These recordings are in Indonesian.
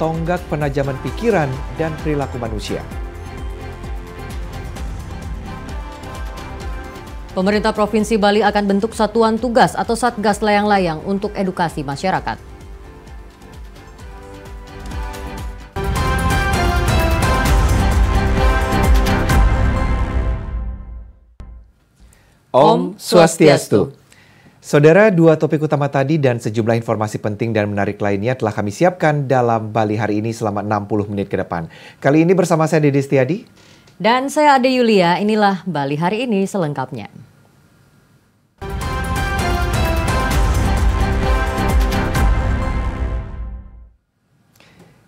tonggak penajaman pikiran dan perilaku manusia. Pemerintah Provinsi Bali akan bentuk satuan tugas atau Satgas Layang-Layang untuk edukasi masyarakat. Om Swastiastu. Saudara, dua topik utama tadi dan sejumlah informasi penting dan menarik lainnya telah kami siapkan dalam Bali hari ini selama 60 menit ke depan. Kali ini bersama saya Dede Setiadi. Dan saya Ade Yulia, inilah Bali hari ini selengkapnya.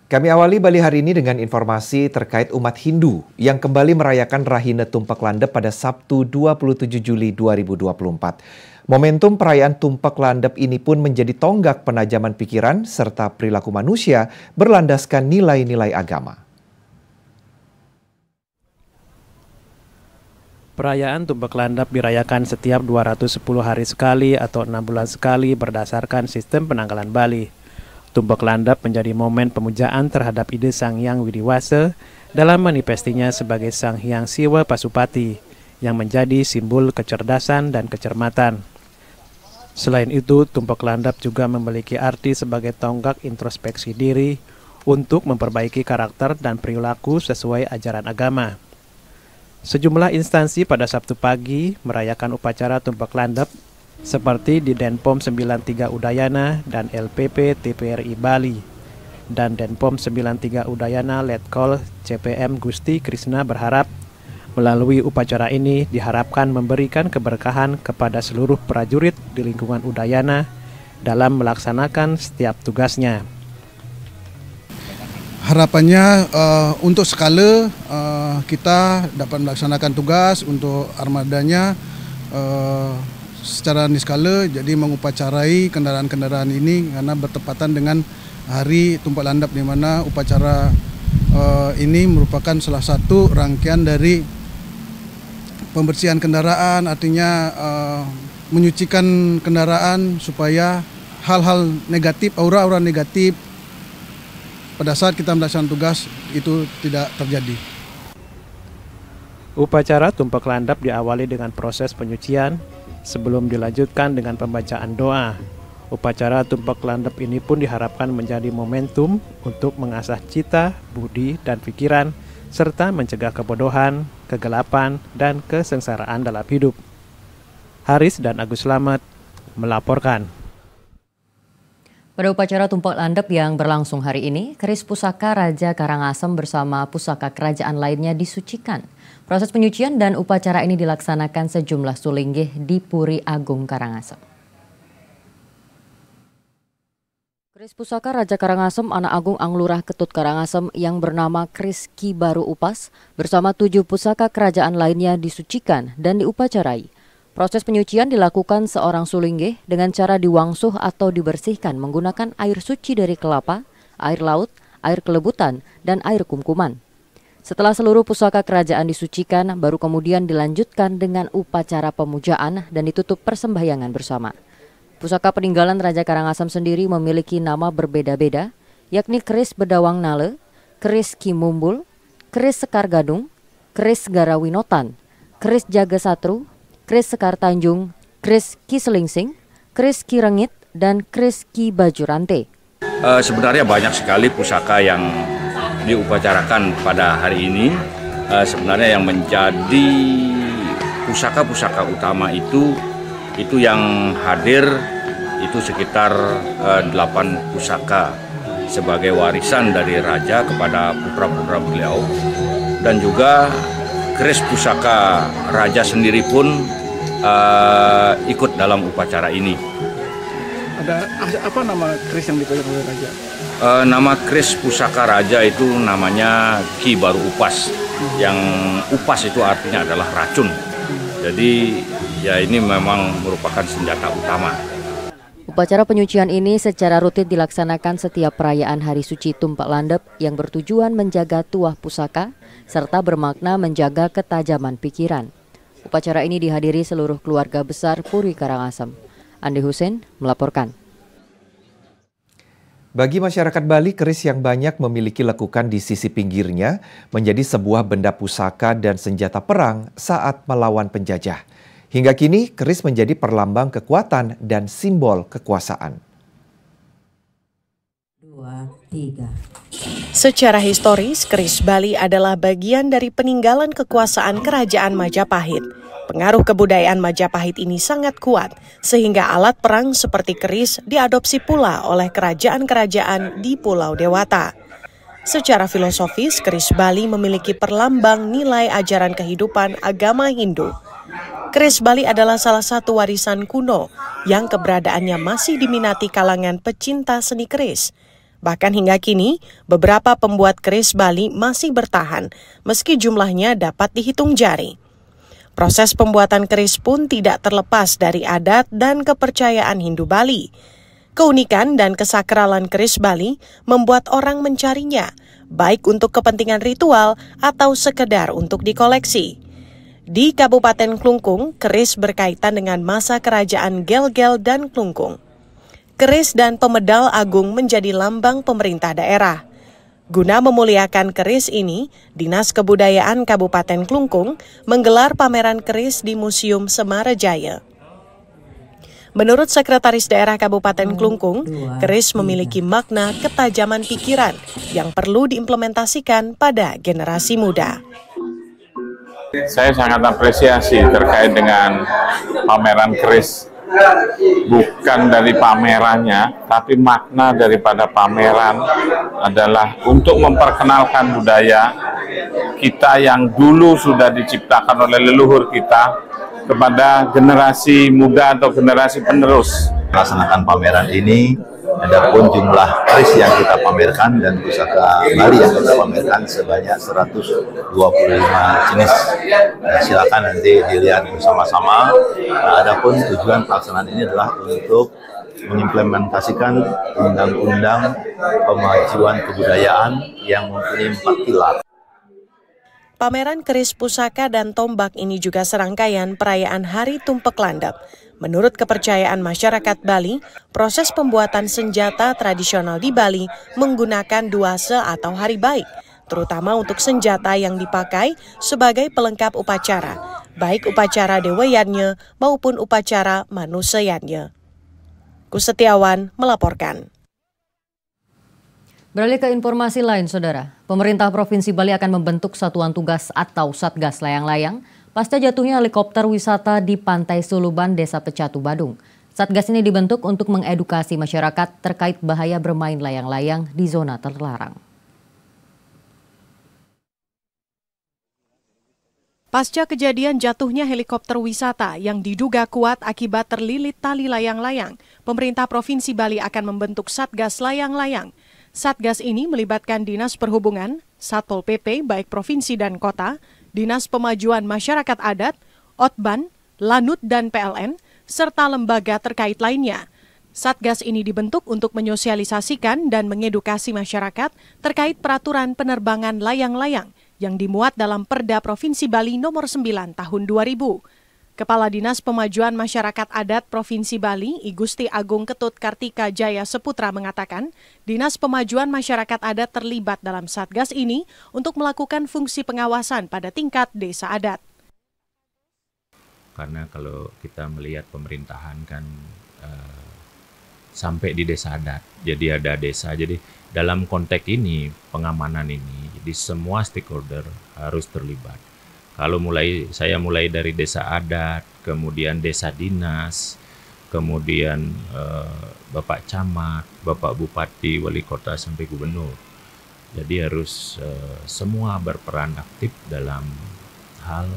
Kami awali Bali hari ini dengan informasi terkait umat Hindu yang kembali merayakan Rahina Tumpak Landep pada Sabtu 27 Juli 2024. Momentum perayaan Tumpak Landep ini pun menjadi tonggak penajaman pikiran serta perilaku manusia berlandaskan nilai-nilai agama. Perayaan Tumpak Landep dirayakan setiap 210 hari sekali atau 6 bulan sekali berdasarkan sistem penanggalan Bali. Tumpak Landep menjadi momen pemujaan terhadap ide Sang Hyang Widiwasa dalam manifestinya sebagai Sang Hyang Siwa Pasupati yang menjadi simbol kecerdasan dan kecermatan. Selain itu, Tumpak Landep juga memiliki arti sebagai tonggak introspeksi diri untuk memperbaiki karakter dan perilaku sesuai ajaran agama. Sejumlah instansi pada Sabtu pagi merayakan upacara Tumpak Landep seperti di Denpom 93 Udayana dan LPP TPRI Bali. Dan Denpom 93 Udayana Letkol CPM Gusti Krishna berharap melalui upacara ini diharapkan memberikan keberkahan kepada seluruh prajurit di lingkungan Udayana dalam melaksanakan setiap tugasnya. Harapannya untuk skala kita dapat melaksanakan tugas untuk armadanya secara niskala, jadi mengupacarai kendaraan-kendaraan ini karena bertepatan dengan Hari Tumpak Landep, di mana upacara ini merupakan salah satu rangkaian dari pembersihan kendaraan, artinya menyucikan kendaraan supaya hal-hal negatif, aura-aura negatif pada saat kita melaksanakan tugas itu tidak terjadi. Upacara Tumpak Landep diawali dengan proses penyucian sebelum dilanjutkan dengan pembacaan doa. Upacara Tumpak Landep ini pun diharapkan menjadi momentum untuk mengasah cita, budi, dan pikiran, serta mencegah kebodohan, kegelapan, dan kesengsaraan dalam hidup. Haris dan Agus Slamet melaporkan. Pada upacara Tumpak Landep yang berlangsung hari ini, keris pusaka Raja Karangasem bersama pusaka kerajaan lainnya disucikan. Proses penyucian dan upacara ini dilaksanakan sejumlah sulinggih di Puri Agung Karangasem. Keris pusaka Raja Karangasem Anak Agung Anglurah Ketut Karangasem yang bernama keris Ki Baru Upas bersama 7 pusaka kerajaan lainnya disucikan dan diupacarai. Proses penyucian dilakukan seorang sulinggih dengan cara diwangsuh atau dibersihkan menggunakan air suci dari kelapa, air laut, air kelebutan, dan air kumkuman. Setelah seluruh pusaka kerajaan disucikan, baru kemudian dilanjutkan dengan upacara pemujaan dan ditutup persembahyangan bersama. Pusaka peninggalan Raja Karangasem sendiri memiliki nama berbeda-beda, yakni keris Bedawang Nale, keris Ki Mumbul, keris Sekar Gadung, keris Garawinotan, keris Jaga Satru, keris Sekar Tanjung, keris Ki Selingsing, keris Ki Rengit, dan keris Ki Bajurante. Sebenarnya banyak sekali pusaka yang diupacarakan pada hari ini. Sebenarnya yang menjadi pusaka-pusaka utama itu yang hadir itu sekitar 8 pusaka sebagai warisan dari raja kepada putra-putra beliau, dan juga keris pusaka raja sendiri pun ikut dalam upacara ini. Ada apa nama keris yang dipegang oleh raja? Nama keris pusaka raja itu namanya Ki Baru Upas. Yang upas itu artinya adalah racun. Jadi ya ini memang merupakan senjata utama. Upacara penyucian ini secara rutin dilaksanakan setiap perayaan Hari Suci Tumpak Landep yang bertujuan menjaga tuah pusaka serta bermakna menjaga ketajaman pikiran. Upacara ini dihadiri seluruh keluarga besar Puri Karangasem. Andi Hussein melaporkan. Bagi masyarakat Bali, keris yang banyak memiliki lekukan di sisi pinggirnya menjadi sebuah benda pusaka dan senjata perang saat melawan penjajah. Hingga kini, keris menjadi perlambang kekuatan dan simbol kekuasaan. 2, 3. Secara historis, keris Bali adalah bagian dari peninggalan kekuasaan Kerajaan Majapahit. Pengaruh kebudayaan Majapahit ini sangat kuat, sehingga alat perang seperti keris diadopsi pula oleh kerajaan-kerajaan di Pulau Dewata. Secara filosofis, keris Bali memiliki perlambang nilai ajaran kehidupan agama Hindu. Keris Bali adalah salah satu warisan kuno yang keberadaannya masih diminati kalangan pecinta seni keris. Bahkan hingga kini, beberapa pembuat keris Bali masih bertahan, meski jumlahnya dapat dihitung jari. Proses pembuatan keris pun tidak terlepas dari adat dan kepercayaan Hindu Bali. Keunikan dan kesakralan keris Bali membuat orang mencarinya, baik untuk kepentingan ritual atau sekedar untuk dikoleksi. Di Kabupaten Klungkung, keris berkaitan dengan masa kerajaan Gel-Gel dan Klungkung. Keris dan pemedal agung menjadi lambang pemerintah daerah. Guna memuliakan keris ini, Dinas Kebudayaan Kabupaten Klungkung menggelar pameran keris di Museum Semarajaya. Menurut Sekretaris Daerah Kabupaten Klungkung, keris memiliki makna ketajaman pikiran yang perlu diimplementasikan pada generasi muda. Saya sangat apresiasi terkait dengan pameran keris. Bukan dari pamerannya, tapi makna daripada pameran adalah untuk memperkenalkan budaya kita yang dulu sudah diciptakan oleh leluhur kita kepada generasi muda atau generasi penerus. Melaksanakan pameran ini, adapun jumlah keris yang kita pamerkan dan pusaka Bali yang kita pamerkan sebanyak 125 jenis. Silakan nanti dilihat bersama-sama. Adapun tujuan pelaksanaan ini adalah untuk mengimplementasikan undang-undang pemajuan kebudayaan yang mempunyai 4 pilar. Pameran keris pusaka dan tombak ini juga serangkaian perayaan Hari Tumpek Landep. Menurut kepercayaan masyarakat Bali, proses pembuatan senjata tradisional di Bali menggunakan duase atau hari baik, terutama untuk senjata yang dipakai sebagai pelengkap upacara, baik upacara Dewa Yadnya maupun upacara Manusa Yadnya. Kusetiawan melaporkan. Beralih ke informasi lain, Saudara. Pemerintah Provinsi Bali akan membentuk satuan tugas atau Satgas Layang-Layang pasca jatuhnya helikopter wisata di Pantai Suluban, Desa Pecatu, Badung. Satgas ini dibentuk untuk mengedukasi masyarakat terkait bahaya bermain layang-layang di zona terlarang. Pasca kejadian jatuhnya helikopter wisata yang diduga kuat akibat terlilit tali layang-layang, pemerintah Provinsi Bali akan membentuk Satgas Layang-Layang. Satgas ini melibatkan Dinas Perhubungan, Satpol PP baik provinsi dan kota, Dinas Pemajuan Masyarakat Adat, Otban, Lanut dan PLN, serta lembaga terkait lainnya. Satgas ini dibentuk untuk menyosialisasikan dan mengedukasi masyarakat terkait peraturan penerbangan layang-layang yang dimuat dalam Perda Provinsi Bali Nomor 9 Tahun 2000. Kepala Dinas Pemajuan Masyarakat Adat Provinsi Bali, I Gusti Agung Ketut Kartika Jaya Seputra mengatakan, Dinas Pemajuan Masyarakat Adat terlibat dalam Satgas ini untuk melakukan fungsi pengawasan pada tingkat desa adat. Karena kalau kita melihat pemerintahan kan sampai di desa adat, jadi ada desa. Jadi dalam konteks ini, pengamanan ini, jadi semua stakeholder harus terlibat. Kalau saya mulai dari desa adat, kemudian desa dinas, kemudian Bapak Camat, Bapak Bupati, Wali Kota sampai Gubernur. Jadi harus semua berperan aktif dalam hal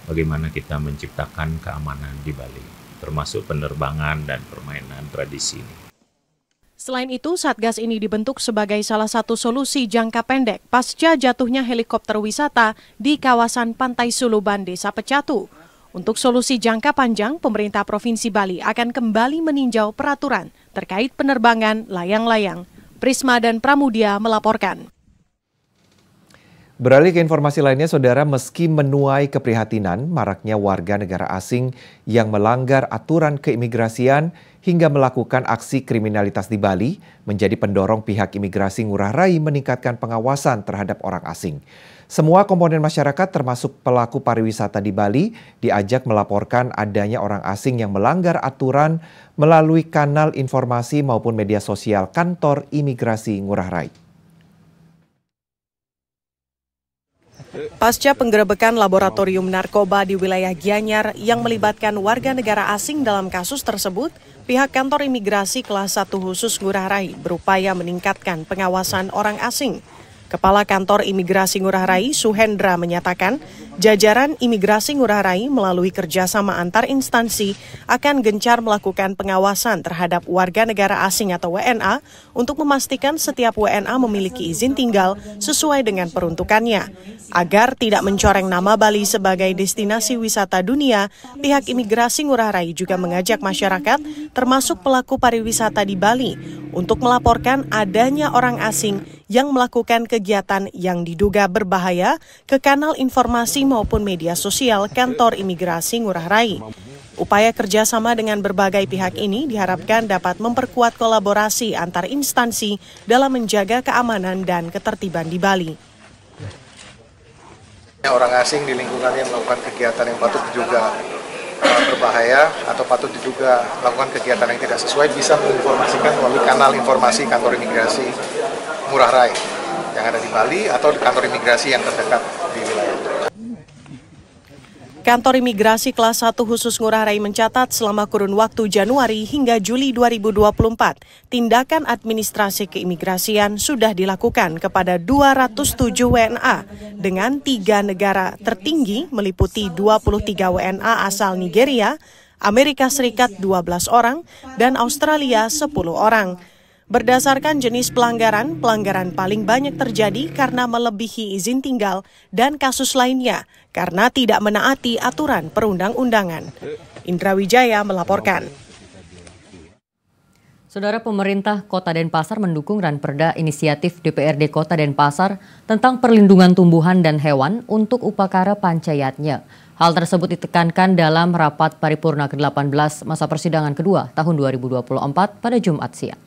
bagaimana kita menciptakan keamanan di Bali, termasuk penerbangan dan permainan tradisi ini. Selain itu, Satgas ini dibentuk sebagai salah satu solusi jangka pendek pasca jatuhnya helikopter wisata di kawasan Pantai Suluban, Desa Pecatu. Untuk solusi jangka panjang, pemerintah Provinsi Bali akan kembali meninjau peraturan terkait penerbangan layang-layang. Prisma dan Pramudia melaporkan. Beralih ke informasi lainnya, Saudara, meski menuai keprihatinan maraknya warga negara asing yang melanggar aturan keimigrasian hingga melakukan aksi kriminalitas di Bali, menjadi pendorong pihak imigrasi Ngurah Rai meningkatkan pengawasan terhadap orang asing. Semua komponen masyarakat termasuk pelaku pariwisata di Bali diajak melaporkan adanya orang asing yang melanggar aturan melalui kanal informasi maupun media sosial kantor imigrasi Ngurah Rai. Pasca penggerebekan laboratorium narkoba di wilayah Gianyar yang melibatkan warga negara asing dalam kasus tersebut, pihak kantor imigrasi kelas 1 khusus Ngurah Rai berupaya meningkatkan pengawasan orang asing. Kepala Kantor Imigrasi Ngurah Rai, Suhendra, menyatakan jajaran imigrasi Ngurah Rai melalui kerjasama antar instansi akan gencar melakukan pengawasan terhadap warga negara asing atau WNA untuk memastikan setiap WNA memiliki izin tinggal sesuai dengan peruntukannya. Agar tidak mencoreng nama Bali sebagai destinasi wisata dunia, pihak imigrasi Ngurah Rai juga mengajak masyarakat, termasuk pelaku pariwisata di Bali, untuk melaporkan adanya orang asing yang melakukan kegiatan yang diduga berbahaya ke kanal informasi maupun media sosial kantor imigrasi Ngurah Rai. Upaya kerjasama dengan berbagai pihak ini diharapkan dapat memperkuat kolaborasi antar instansi dalam menjaga keamanan dan ketertiban di Bali. Orang asing di lingkungannya melakukan kegiatan yang patut diduga berbahaya atau patut diduga melakukan kegiatan yang tidak sesuai bisa menginformasikan melalui kanal informasi kantor imigrasi Ngurah Rai yang ada di Bali atau kantor imigrasi yang terdekat di wilayah itu. Kantor Imigrasi kelas 1 khusus Ngurah Rai mencatat selama kurun waktu Januari hingga Juli 2024, tindakan administrasi keimigrasian sudah dilakukan kepada 207 WNA dengan 3 negara tertinggi meliputi 23 WNA asal Nigeria, Amerika Serikat 12 orang, dan Australia 10 orang. Berdasarkan jenis pelanggaran paling banyak terjadi karena melebihi izin tinggal dan kasus lainnya karena tidak menaati aturan perundang-undangan. Indra Wijaya melaporkan. Saudara, pemerintah Kota Denpasar mendukung Ranperda inisiatif DPRD Kota Denpasar tentang perlindungan tumbuhan dan hewan untuk upakara pancayatnya. Hal tersebut ditekankan dalam rapat paripurna ke-18 masa persidangan kedua tahun 2024 pada Jumat siang.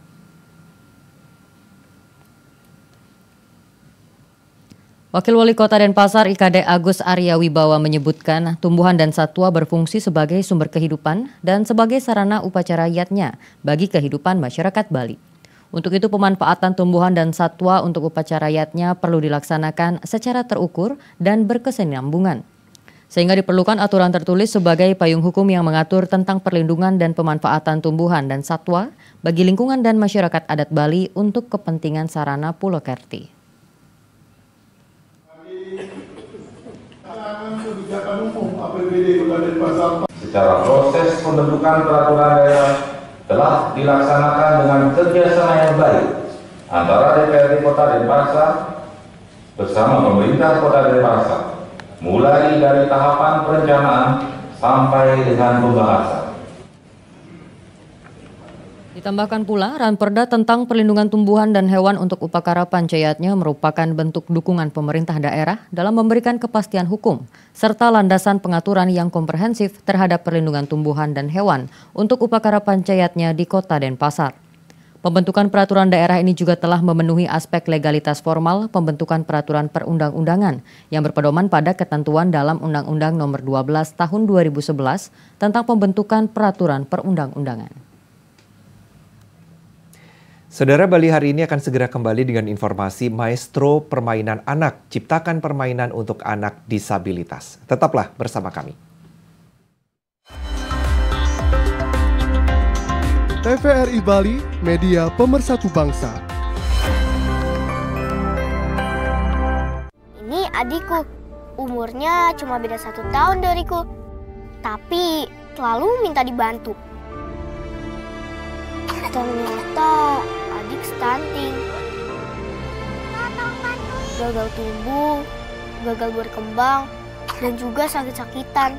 Wakil Wali Kota Denpasar IKD Agus Arya Wibawa menyebutkan tumbuhan dan satwa berfungsi sebagai sumber kehidupan dan sebagai sarana upacara yatnya bagi kehidupan masyarakat Bali. Untuk itu pemanfaatan tumbuhan dan satwa untuk upacara yatnya perlu dilaksanakan secara terukur dan berkesinambungan. Sehingga diperlukan aturan tertulis sebagai payung hukum yang mengatur tentang perlindungan dan pemanfaatan tumbuhan dan satwa bagi lingkungan dan masyarakat adat Bali untuk kepentingan sarana Pulokerti. Secara proses pembentukan peraturan daerah telah dilaksanakan dengan kerjasama yang baik antara DPRD Kota Denpasar bersama pemerintah Kota Denpasar, mulai dari tahapan perencanaan sampai dengan pembahasan. Ditambahkan pula, Ranperda tentang perlindungan tumbuhan dan hewan untuk upakara pancayatnya merupakan bentuk dukungan pemerintah daerah dalam memberikan kepastian hukum, serta landasan pengaturan yang komprehensif terhadap perlindungan tumbuhan dan hewan untuk upakara pancayatnya di Kota Denpasar. Pembentukan peraturan daerah ini juga telah memenuhi aspek legalitas formal pembentukan peraturan perundang-undangan yang berpedoman pada ketentuan dalam Undang-Undang Nomor 12 Tahun 2011 tentang pembentukan peraturan perundang-undangan. Saudara, Bali hari ini akan segera kembali dengan informasi Maestro Permainan Anak, ciptakan permainan untuk anak disabilitas. Tetaplah bersama kami. TVRI Bali, media pemersatu bangsa. Ini adikku, umurnya cuma beda 1 tahun dariku, tapi selalu minta dibantu. Ternyata adik stunting, gagal tumbuh, gagal berkembang, dan juga sakit-sakitan.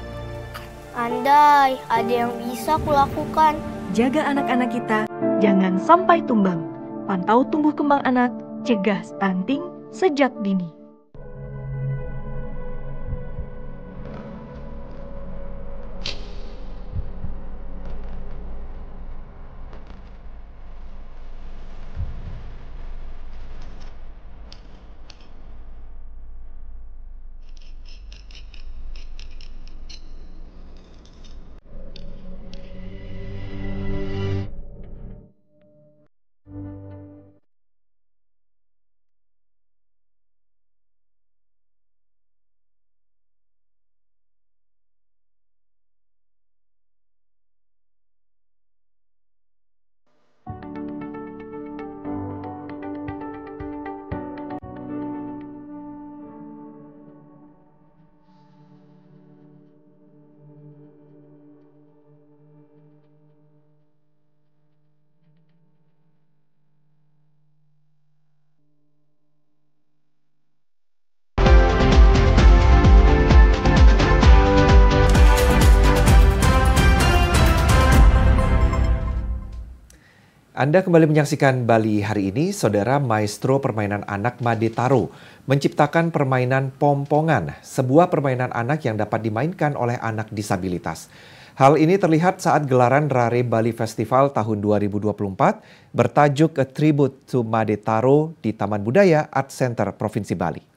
Andai ada yang bisa kulakukan. Jaga anak-anak kita, jangan sampai tumbang. Pantau tumbuh kembang anak, cegah stunting sejak dini. Anda kembali menyaksikan Bali hari ini. Saudara, maestro permainan anak Made Taro menciptakan permainan pompongan, sebuah permainan anak yang dapat dimainkan oleh anak disabilitas. Hal ini terlihat saat gelaran Rare Bali Festival tahun 2024 bertajuk A Tribute to Made Taro di Taman Budaya Art Center Provinsi Bali.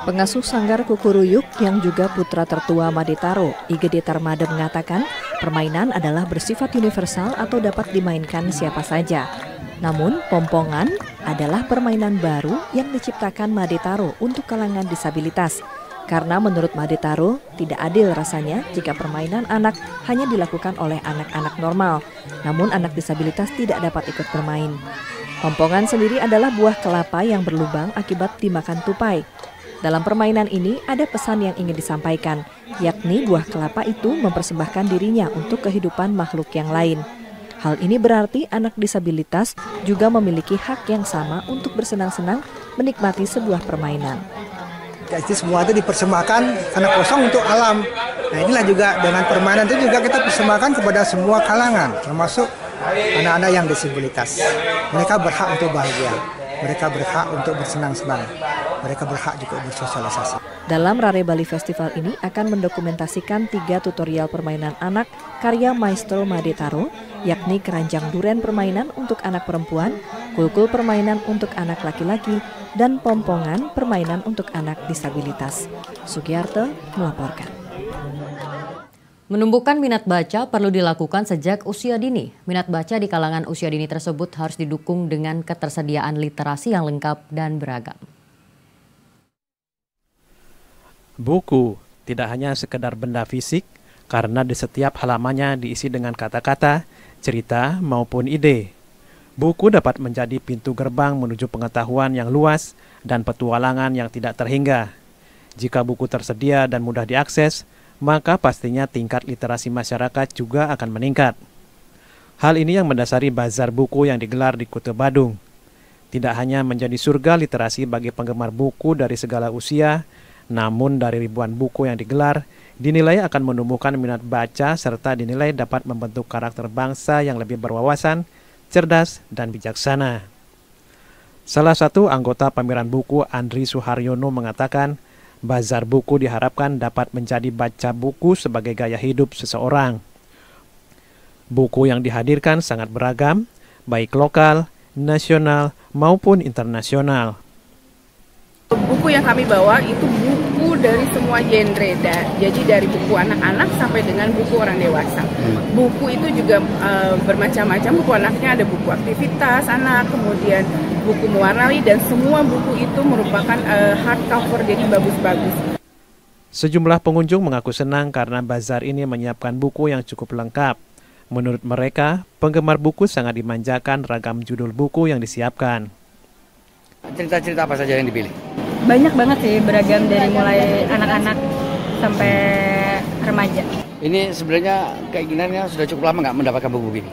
Pengasuh Sanggar Kukuruyuk yang juga putra tertua Made Taro, Igede Tarmade mengatakan permainan adalah bersifat universal atau dapat dimainkan siapa saja. Namun, pompongan adalah permainan baru yang diciptakan Made Taro untuk kalangan disabilitas. Karena menurut Made Taro, tidak adil rasanya jika permainan anak hanya dilakukan oleh anak-anak normal, namun anak disabilitas tidak dapat ikut bermain. Pompongan sendiri adalah buah kelapa yang berlubang akibat dimakan tupai. Dalam permainan ini ada pesan yang ingin disampaikan, yakni buah kelapa itu mempersembahkan dirinya untuk kehidupan makhluk yang lain. Hal ini berarti anak disabilitas juga memiliki hak yang sama untuk bersenang-senang menikmati sebuah permainan. Jadi semua itu dipersembahkan karena kosong untuk alam. Nah inilah juga dengan permainan itu juga kita persembahkan kepada semua kalangan, termasuk anak-anak yang disabilitas. Mereka berhak untuk bahagia, mereka berhak untuk bersenang-senang, mereka berhak juga bersosialisasi. Dalam Rare Bali Festival ini akan mendokumentasikan 3 tutorial permainan anak karya maestro Made Taro, yakni keranjang duren permainan untuk anak perempuan, kulkul permainan untuk anak laki-laki, dan pompongan permainan untuk anak disabilitas. Sugiarto melaporkan. Menumbuhkan minat baca perlu dilakukan sejak usia dini. Minat baca di kalangan usia dini tersebut harus didukung dengan ketersediaan literasi yang lengkap dan beragam. Buku tidak hanya sekedar benda fisik, karena di setiap halamannya diisi dengan kata-kata, cerita, maupun ide. Buku dapat menjadi pintu gerbang menuju pengetahuan yang luas dan petualangan yang tidak terhingga. Jika buku tersedia dan mudah diakses, maka pastinya tingkat literasi masyarakat juga akan meningkat. Hal ini yang mendasari bazar buku yang digelar di Kuta Badung. Tidak hanya menjadi surga literasi bagi penggemar buku dari segala usia, namun dari ribuan buku yang digelar, dinilai akan menumbuhkan minat baca serta dinilai dapat membentuk karakter bangsa yang lebih berwawasan, cerdas, dan bijaksana. Salah satu anggota pameran buku, Andri Suharyono, mengatakan, bazar buku diharapkan dapat menjadi baca buku sebagai gaya hidup seseorang. Buku yang dihadirkan sangat beragam, baik lokal, nasional, maupun internasional. Buku yang kami bawa itu buku dari semua genre, jadi dari buku anak-anak sampai dengan buku orang dewasa. Buku itu juga bermacam-macam, buku anaknya ada buku aktivitas anak, kemudian buku mewarnai, dan semua buku itu merupakan hardcover, jadi bagus-bagus. Sejumlah pengunjung mengaku senang karena bazar ini menyiapkan buku yang cukup lengkap. Menurut mereka, penggemar buku sangat dimanjakan ragam judul buku yang disiapkan. Cerita-cerita apa saja yang dipilih? Banyak banget sih, beragam dari mulai anak-anak sampai remaja. Ini sebenarnya keinginannya sudah cukup lama nggak mendapatkan buku ini?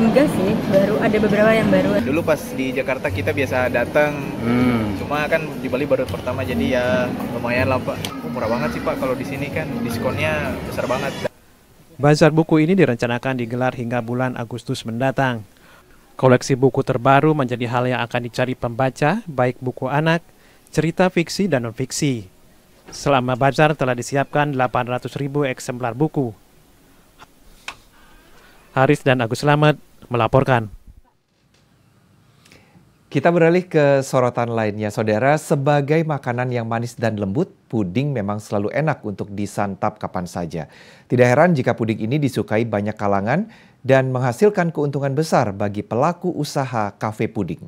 Enggak sih, baru ada beberapa yang baru. Dulu pas di Jakarta kita biasa datang, cuma kan di Bali baru pertama, jadi ya lumayan lah Pak. Murah banget sih Pak, kalau di sini kan diskonnya besar banget. Bazar buku ini direncanakan digelar hingga bulan Agustus mendatang. Koleksi buku terbaru menjadi hal yang akan dicari pembaca, baik buku anak, cerita fiksi dan non-fiksi. Selama bazar telah disiapkan 800.000 eksemplar buku. Haris dan Agus Slamet melaporkan. Kita beralih ke sorotan lainnya, saudara. Sebagai makanan yang manis dan lembut, puding memang selalu enak untuk disantap kapan saja. Tidak heran jika puding ini disukai banyak kalangan dan menghasilkan keuntungan besar bagi pelaku usaha kafe puding.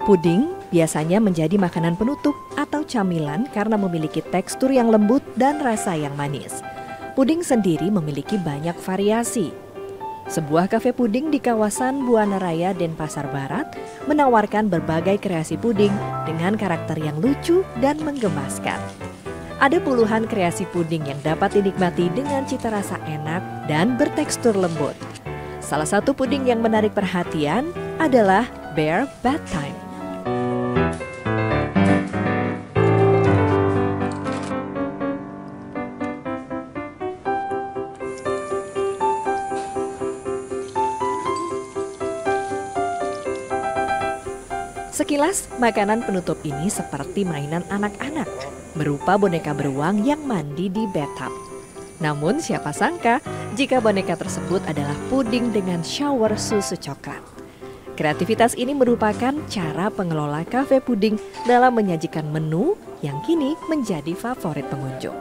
Puding biasanya menjadi makanan penutup atau camilan karena memiliki tekstur yang lembut dan rasa yang manis. Puding sendiri memiliki banyak variasi. Sebuah kafe puding di kawasan Buana Raya, Denpasar Barat menawarkan berbagai kreasi puding dengan karakter yang lucu dan menggemaskan. Ada puluhan kreasi puding yang dapat dinikmati dengan cita rasa enak dan bertekstur lembut. Salah satu puding yang menarik perhatian adalah Bear Bedtime. Sekilas, makanan penutup ini seperti mainan anak-anak, berupa boneka beruang yang mandi di bathtub. Namun siapa sangka jika boneka tersebut adalah puding dengan shower susu coklat. Kreativitas ini merupakan cara pengelola kafe puding dalam menyajikan menu yang kini menjadi favorit pengunjung.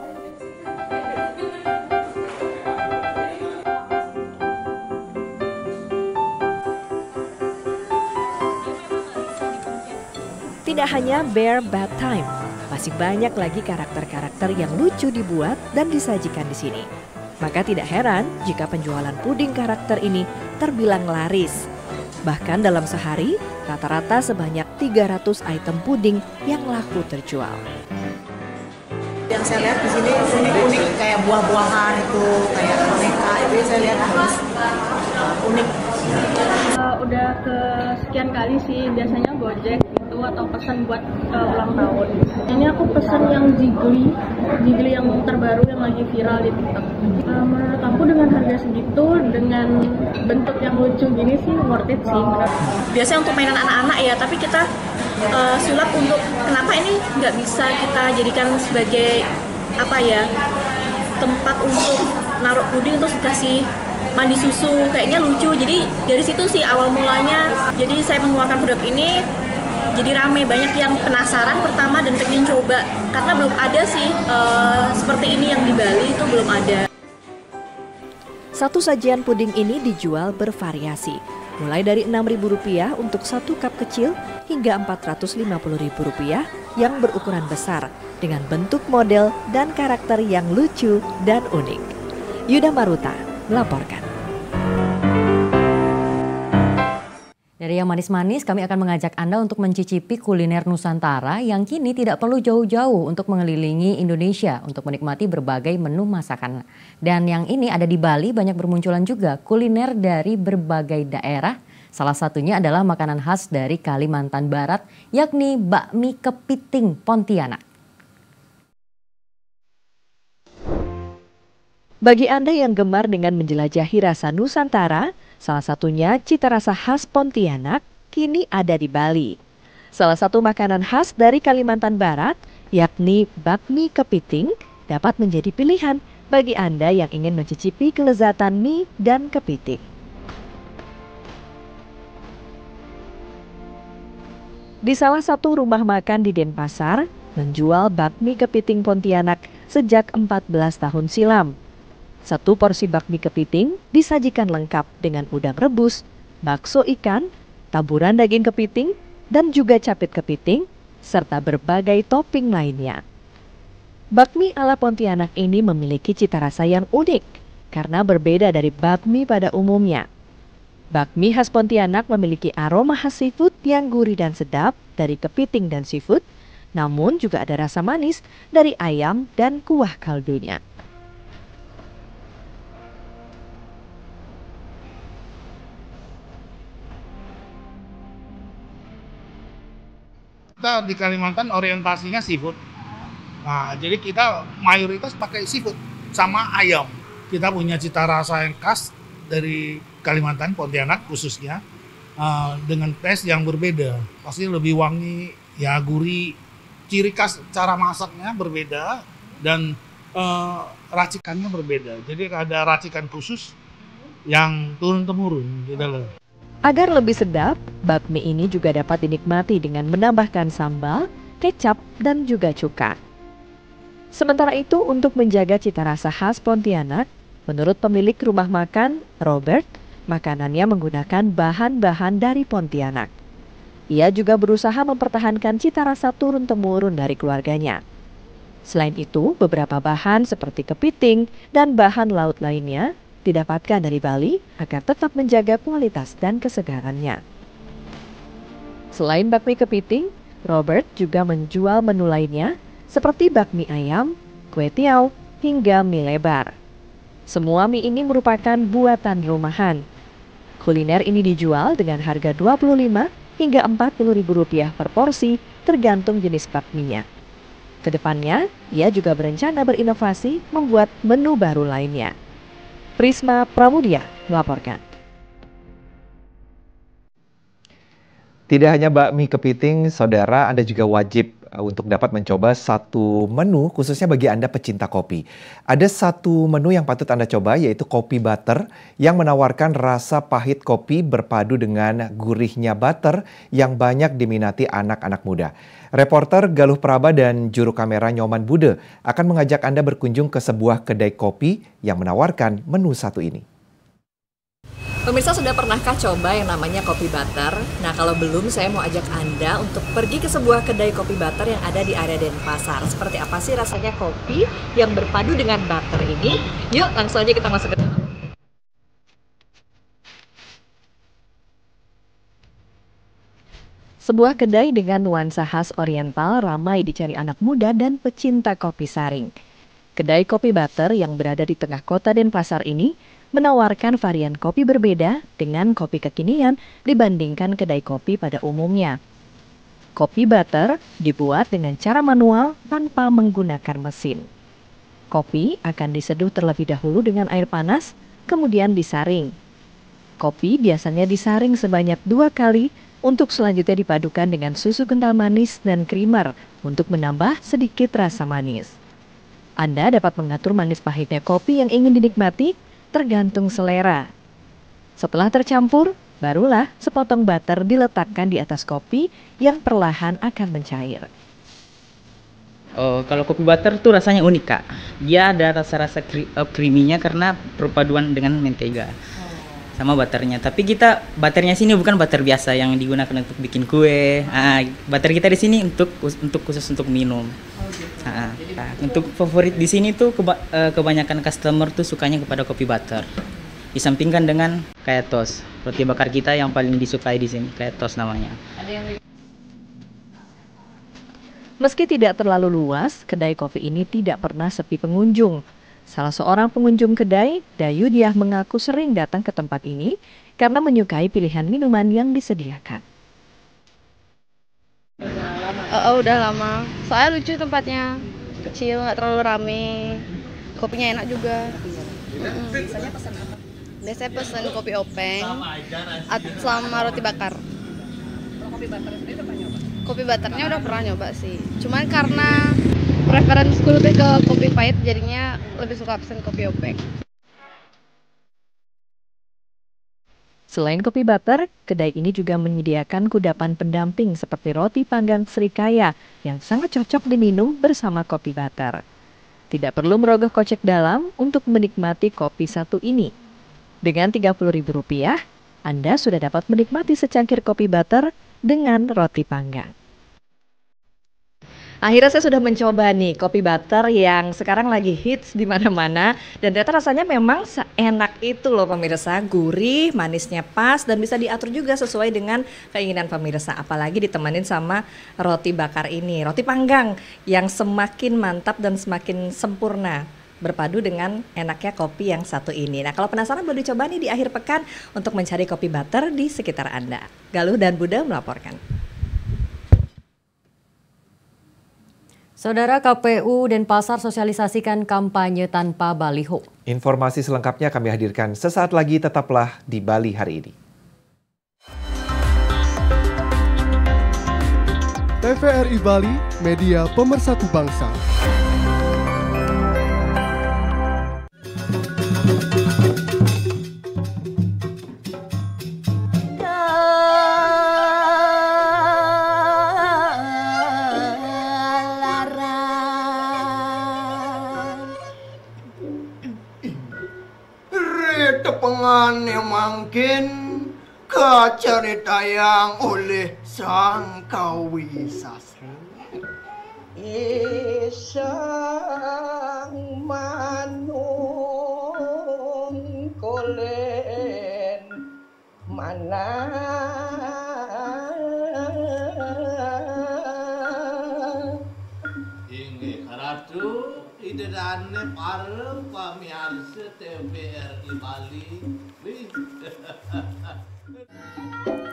Tidak hanya Bear Bath Time, masih banyak lagi karakter-karakter yang lucu dibuat dan disajikan di sini. Maka tidak heran jika penjualan puding karakter ini terbilang laris. Bahkan dalam sehari, rata-rata sebanyak 300 item puding yang laku terjual. Yang saya lihat di sini unik, kayak buah-buahan itu, kayak boneka itu saya lihat harus unik. Udah ke sekian kali sih, biasanya Gojek itu atau pesan buat ulang tahun. Ini aku pesan yang Jiggly yang terbaru yang lagi viral di TikTok. Menurut aku dengan harga segitu, dengan bentuk yang lucu gini sih worth it sih. Biasanya untuk mainan anak-anak ya, tapi kita sulap untuk kenapa ini nggak bisa kita jadikan sebagai apa ya, tempat untuk naruh puding terus dikasih mandi susu, kayaknya lucu. Jadi dari situ sih awal mulanya. Jadi saya mengeluarkan produk ini, jadi rame, banyak yang penasaran pertama dan pengen coba karena belum ada sih seperti ini yang di Bali, itu belum ada. Satu sajian puding ini dijual bervariasi, mulai dari Rp6.000 untuk satu cup kecil hingga Rp450.000 yang berukuran besar dengan bentuk model dan karakter yang lucu dan unik. Yuda Maruta melaporkan. Dari yang manis-manis, kami akan mengajak Anda untuk mencicipi kuliner Nusantara yang kini tidak perlu jauh-jauh untuk mengelilingi Indonesia untuk menikmati berbagai menu masakan. Dan yang ini ada di Bali, banyak bermunculan juga kuliner dari berbagai daerah. Salah satunya adalah makanan khas dari Kalimantan Barat, yakni bakmi kepiting Pontianak. Bagi Anda yang gemar dengan menjelajahi rasa Nusantara, salah satunya cita rasa khas Pontianak kini ada di Bali. Salah satu makanan khas dari Kalimantan Barat, yakni bakmi kepiting, dapat menjadi pilihan bagi Anda yang ingin mencicipi kelezatan mie dan kepiting. Di salah satu rumah makan di Denpasar, menjual bakmi kepiting Pontianak sejak 14 tahun silam. Satu porsi bakmi kepiting disajikan lengkap dengan udang rebus, bakso ikan, taburan daging kepiting, dan juga capit kepiting, serta berbagai topping lainnya. Bakmi ala Pontianak ini memiliki cita rasa yang unik karena berbeda dari bakmi pada umumnya. Bakmi khas Pontianak memiliki aroma khas seafood yang gurih dan sedap dari kepiting dan seafood, namun juga ada rasa manis dari ayam dan kuah kaldunya. Kita di Kalimantan orientasinya seafood. Nah, jadi kita mayoritas pakai seafood sama ayam. Kita punya cita rasa yang khas dari Kalimantan, Pontianak khususnya, dengan taste yang berbeda. Pasti lebih wangi, ya gurih. Ciri khas cara masaknya berbeda dan racikannya berbeda. Jadi ada racikan khusus yang turun-temurun di dalam. Agar lebih sedap, bakmi ini juga dapat dinikmati dengan menambahkan sambal, kecap, dan juga cuka. Sementara itu, untuk menjaga cita rasa khas Pontianak, menurut pemilik rumah makan, Robert, makanannya menggunakan bahan-bahan dari Pontianak. Ia juga berusaha mempertahankan cita rasa turun-temurun dari keluarganya. Selain itu, beberapa bahan seperti kepiting dan bahan laut lainnya didapatkan dari Bali agar tetap menjaga kualitas dan kesegarannya. Selain bakmi kepiting, Robert juga menjual menu lainnya seperti bakmi ayam, kue tiaw, hingga mie lebar. Semua mie ini merupakan buatan rumahan. Kuliner ini dijual dengan harga Rp25 hingga Rp40.000 per porsi tergantung jenis bakminya. Kedepannya, ia juga berencana berinovasi membuat menu baru lainnya. Prisma Pramudia melaporkan. Tidak hanya bakmi kepiting, saudara, Anda juga wajib untuk dapat mencoba satu menu khususnya bagi Anda pecinta kopi. Ada satu menu yang patut Anda coba, yaitu kopi butter yang menawarkan rasa pahit kopi berpadu dengan gurihnya butter yang banyak diminati anak-anak muda. Reporter Galuh Praba dan juru kamera Nyoman Bude akan mengajak Anda berkunjung ke sebuah kedai kopi yang menawarkan menu satu ini. Pemirsa, sudah pernahkah coba yang namanya kopi butter? Nah, kalau belum, saya mau ajak Anda untuk pergi ke sebuah kedai kopi butter yang ada di area Denpasar. Seperti apa sih rasanya kopi yang berpadu dengan butter ini? Yuk, langsung aja kita masuk ke dalam. Sebuah kedai dengan nuansa khas oriental ramai dicari anak muda dan pecinta kopi saring. Kedai kopi butter yang berada di tengah kota Denpasar ini menawarkan varian kopi berbeda dengan kopi kekinian dibandingkan kedai kopi pada umumnya. Kopi butter dibuat dengan cara manual tanpa menggunakan mesin. Kopi akan diseduh terlebih dahulu dengan air panas, kemudian disaring. Kopi biasanya disaring sebanyak 2 kali untuk selanjutnya dipadukan dengan susu kental manis dan creamer untuk menambah sedikit rasa manis. Anda dapat mengatur manis pahitnya kopi yang ingin dinikmati tergantung selera. Setelah tercampur, barulah sepotong butter diletakkan di atas kopi yang perlahan akan mencair. Oh, kalau kopi butter tuh rasanya unik, Kak. Dia ada rasa-rasa creamy-nya karena perpaduan dengan mentega sama butternya. Tapi butternya sini bukan butter biasa yang digunakan untuk bikin kue. Butter kita di sini khusus untuk minum. Untuk favorit di sini tuh kebanyakan customer tuh sukanya kepada kopi butter. Disampingkan dengan kayak toast. Roti bakar kita yang paling disukai di sini, kayak toast namanya. Meski tidak terlalu luas, kedai kopi ini tidak pernah sepi pengunjung. Salah seorang pengunjung kedai, Dayu Diah, mengaku sering datang ke tempat ini karena menyukai pilihan minuman yang disediakan. Udah lama. Soalnya lucu tempatnya, kecil, nggak terlalu rame. Kopinya enak juga. Biasanya pesan apa? Biasanya pesen kopi openg sama roti bakar. Kalau kopi butter sendiri udah pernah nyoba? Kopi butternya udah pernah nyoba sih. Cuman karena preferensiku lebih ke kopi pahit, jadinya lebih suka pesen kopi openg. Selain kopi butter, kedai ini juga menyediakan kudapan pendamping seperti roti panggang Srikaya yang sangat cocok diminum bersama kopi butter. Tidak perlu merogoh kocek dalam untuk menikmati kopi satu ini. Dengan Rp30.000, Anda sudah dapat menikmati secangkir kopi butter dengan roti panggang. Akhirnya saya sudah mencoba nih kopi butter yang sekarang lagi hits di mana-mana, dan ternyata rasanya memang seenak itu loh pemirsa, gurih, manisnya pas, dan bisa diatur juga sesuai dengan keinginan pemirsa, apalagi ditemanin sama roti bakar ini, roti panggang yang semakin mantap dan semakin sempurna berpadu dengan enaknya kopi yang satu ini. Nah, kalau penasaran boleh dicoba nih di akhir pekan untuk mencari kopi butter di sekitar Anda. Galuh dan Bude melaporkan. Saudara, KPU Denpasar sosialisasikan kampanye tanpa baliho. Informasi selengkapnya kami hadirkan sesaat lagi, tetaplah di Bali hari ini. TVRI Bali, media pemersatu bangsa. Yang makin ke cerita yang oleh sang Kawi Sastra. Isang manung kolen mana ini karatu idedane para pamiarsa TVRI Bali.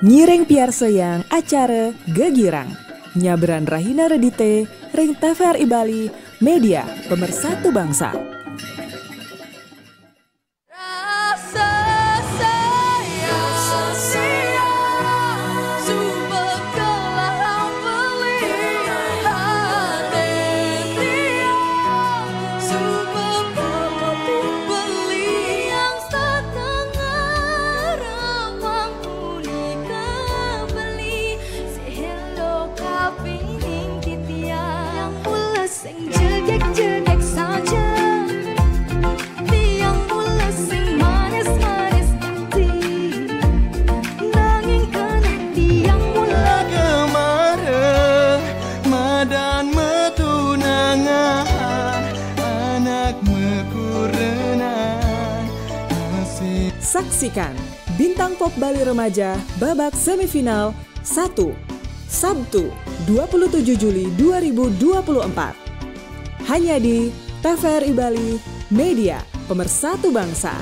Nyireng piarsa yang acara gegirang Nyabran Rahina Redite Ring TVRI Bali, media pemersatu bangsa. Rasa sayang, Saksikan Bintang Pop Bali Remaja babak semifinal 1 Sabtu 27 Juli 2024. Hanya di TVRI Bali, Media Pemersatu Bangsa.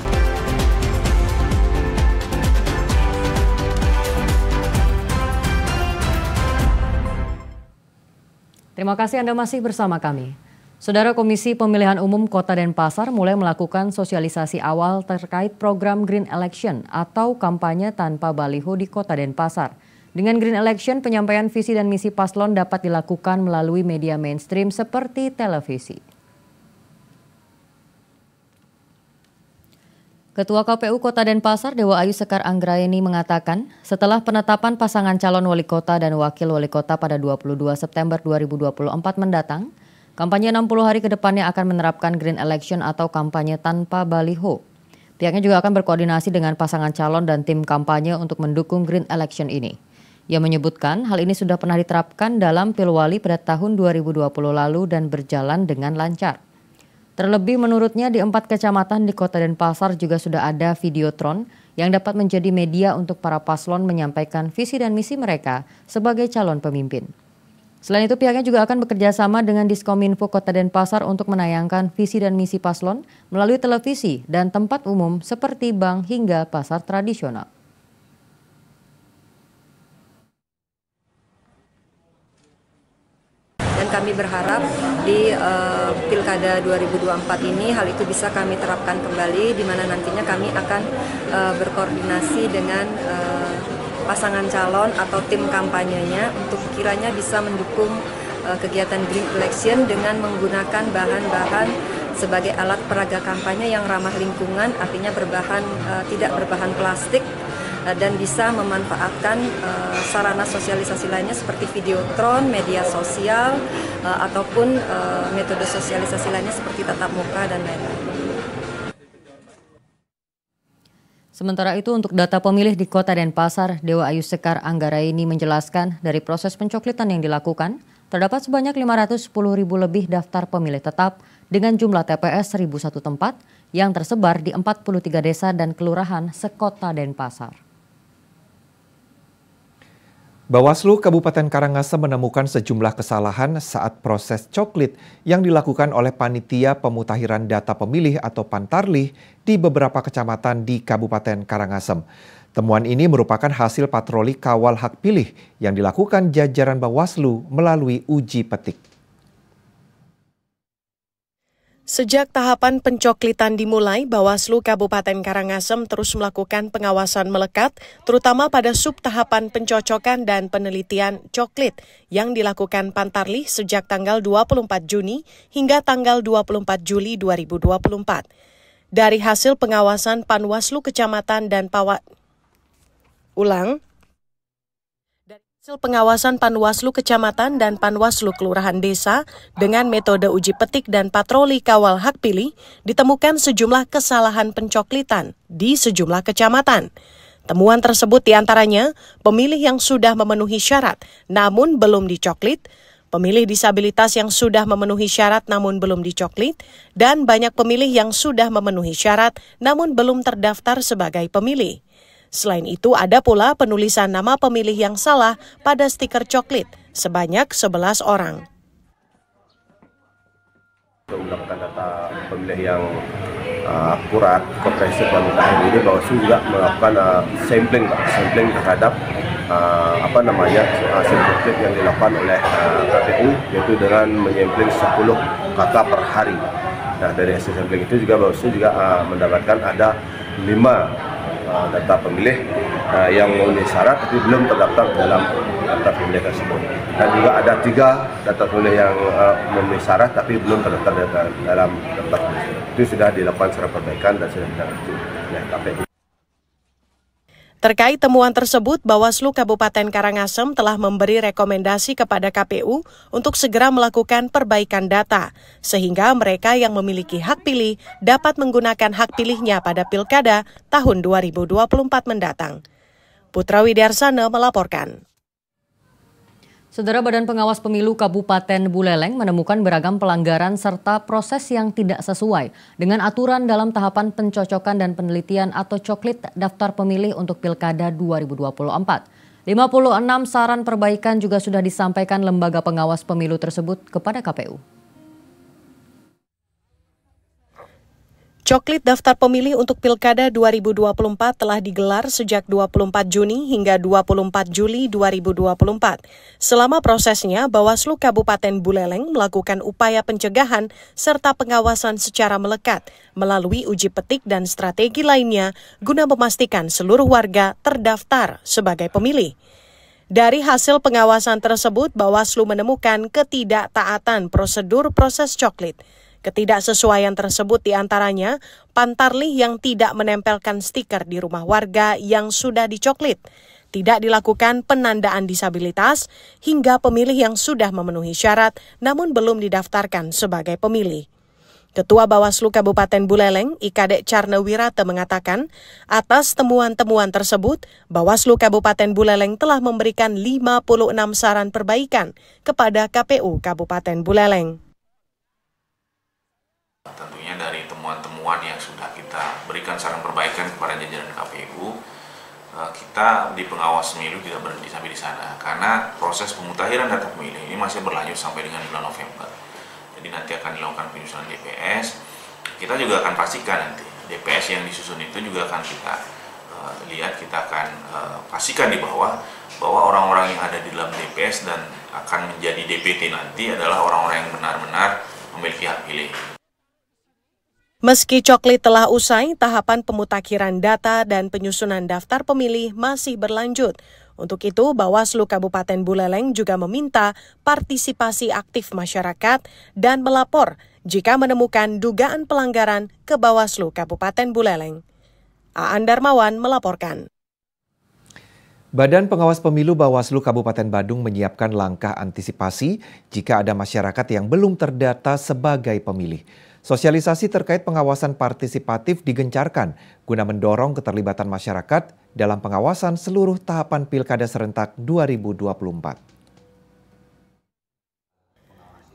Terima kasih Anda masih bersama kami. Saudara, Komisi Pemilihan Umum Kota Denpasar mulai melakukan sosialisasi awal terkait program Green Election atau kampanye tanpa baliho di Kota Denpasar. Dengan Green Election, penyampaian visi dan misi paslon dapat dilakukan melalui media mainstream seperti televisi. Ketua KPU Kota Denpasar, Dewa Ayu Sekar Anggraeni mengatakan, setelah penetapan pasangan calon wali kota dan wakil wali kota pada 22 September 2024 mendatang, kampanye 60 hari ke depannya akan menerapkan Green Election atau kampanye tanpa baliho. Pihaknya juga akan berkoordinasi dengan pasangan calon dan tim kampanye untuk mendukung Green Election ini. Ia menyebutkan hal ini sudah pernah diterapkan dalam Pilwali pada tahun 2020 lalu dan berjalan dengan lancar. Terlebih menurutnya di 4 kecamatan di Kota Denpasar juga sudah ada videotron yang dapat menjadi media untuk para paslon menyampaikan visi dan misi mereka sebagai calon pemimpin. Selain itu pihaknya juga akan bekerja sama dengan Diskominfo Kota Denpasar untuk menayangkan visi dan misi paslon melalui televisi dan tempat umum seperti bank hingga pasar tradisional. Dan kami berharap di Pilkada 2024 ini hal itu bisa kami terapkan kembali, di mana nantinya kami akan berkoordinasi dengan pasangan calon atau tim kampanyenya untuk kiranya bisa mendukung kegiatan Green Election dengan menggunakan bahan-bahan sebagai alat peraga kampanye yang ramah lingkungan, artinya tidak berbahan plastik, dan bisa memanfaatkan sarana sosialisasi lainnya seperti videotron, media sosial, ataupun metode sosialisasi lainnya seperti tatap muka dan lain-lain. Sementara itu untuk data pemilih di Kota Denpasar, Dewa Ayu Sekar Anggraeni menjelaskan dari proses pencoklitan yang dilakukan, terdapat sebanyak 510.000 lebih daftar pemilih tetap dengan jumlah TPS 1.001 tempat yang tersebar di 43 desa dan kelurahan sekota Denpasar. Bawaslu Kabupaten Karangasem menemukan sejumlah kesalahan saat proses coklit yang dilakukan oleh Panitia Pemutahiran Data Pemilih atau Pantarlih di beberapa kecamatan di Kabupaten Karangasem. Temuan ini merupakan hasil patroli kawal hak pilih yang dilakukan jajaran Bawaslu melalui uji petik. Sejak tahapan pencoklitan dimulai, Bawaslu Kabupaten Karangasem terus melakukan pengawasan melekat, terutama pada sub-tahapan pencocokan dan penelitian coklit yang dilakukan Pantarlih sejak tanggal 24 Juni hingga tanggal 24 Juli 2024. Dari hasil pengawasan Panwaslu Kecamatan dan Hasil pengawasan Panwaslu Kecamatan dan Panwaslu Kelurahan Desa dengan metode uji petik dan patroli kawal hak pilih ditemukan sejumlah kesalahan pencoklitan di sejumlah kecamatan. Temuan tersebut diantaranya pemilih yang sudah memenuhi syarat namun belum dicoklit, pemilih disabilitas yang sudah memenuhi syarat namun belum dicoklit, dan banyak pemilih yang sudah memenuhi syarat namun belum terdaftar sebagai pemilih. Selain itu, ada pula penulisan nama pemilih yang salah pada stiker coklit sebanyak 11 orang. Untuk mendapatkan data pemilih yang akurat, komprehensif dan mutakhir ini, Bawaslu juga melakukan sampling terhadap hasil coklit yang dilakukan oleh KPU, yaitu dengan menyampling 10 kakak per hari. Nah, dari hasil sampling itu juga Bawaslu juga mendapatkan ada 5 data pemilih yang memenuhi syarat tapi belum terdaftar dalam data pemilih tersebut. Dan juga ada 3 data pemilih yang memenuhi syarat tapi belum terdaftar dalam daftar pemilih. Itu sudah dilakukan secara perbaikan dan sudah dilakukan oleh KPU. Terkait temuan tersebut, Bawaslu Kabupaten Karangasem telah memberi rekomendasi kepada KPU untuk segera melakukan perbaikan data, sehingga mereka yang memiliki hak pilih dapat menggunakan hak pilihnya pada Pilkada tahun 2024 mendatang. Putra Widarsana melaporkan. Saudara, Badan Pengawas Pemilu Kabupaten Buleleng menemukan beragam pelanggaran serta proses yang tidak sesuai dengan aturan dalam tahapan pencocokan dan penelitian atau coklit daftar pemilih untuk Pilkada 2024. 56 saran perbaikan juga sudah disampaikan lembaga pengawas pemilu tersebut kepada KPU. Coklit daftar pemilih untuk Pilkada 2024 telah digelar sejak 24 Juni hingga 24 Juli 2024. Selama prosesnya, Bawaslu Kabupaten Buleleng melakukan upaya pencegahan serta pengawasan secara melekat melalui uji petik dan strategi lainnya guna memastikan seluruh warga terdaftar sebagai pemilih. Dari hasil pengawasan tersebut, Bawaslu menemukan ketidaktaatan prosedur proses coklit. Ketidaksesuaian tersebut diantaranya pantarlih yang tidak menempelkan stiker di rumah warga yang sudah dicoklit, tidak dilakukan penandaan disabilitas, hingga pemilih yang sudah memenuhi syarat namun belum didaftarkan sebagai pemilih. Ketua Bawaslu Kabupaten Buleleng, IKD Carnewirata mengatakan, atas temuan-temuan tersebut, Bawaslu Kabupaten Buleleng telah memberikan 56 saran perbaikan kepada KPU Kabupaten Buleleng. Tentunya dari temuan-temuan yang sudah kita berikan saran perbaikan kepada jajaran KPU, kita di pengawas pemilu tidak berhenti sampai di sana, karena proses pemutakhiran data pemilih ini masih berlanjut sampai dengan bulan November. Jadi nanti akan dilakukan penyusunan DPS. Kita juga akan pastikan nanti DPS yang disusun itu juga akan kita lihat, kita akan pastikan di bawah bahwa orang-orang yang ada di dalam DPS dan akan menjadi DPT nanti adalah orang-orang yang benar-benar memiliki hak pilih. Meski coklit telah usai, tahapan pemutakhiran data dan penyusunan daftar pemilih masih berlanjut. Untuk itu, Bawaslu Kabupaten Buleleng juga meminta partisipasi aktif masyarakat dan melapor jika menemukan dugaan pelanggaran ke Bawaslu Kabupaten Buleleng. Aan Darmawan melaporkan. Badan Pengawas Pemilu Bawaslu Kabupaten Badung menyiapkan langkah antisipasi jika ada masyarakat yang belum terdata sebagai pemilih. Sosialisasi terkait pengawasan partisipatif digencarkan guna mendorong keterlibatan masyarakat dalam pengawasan seluruh tahapan Pilkada serentak 2024.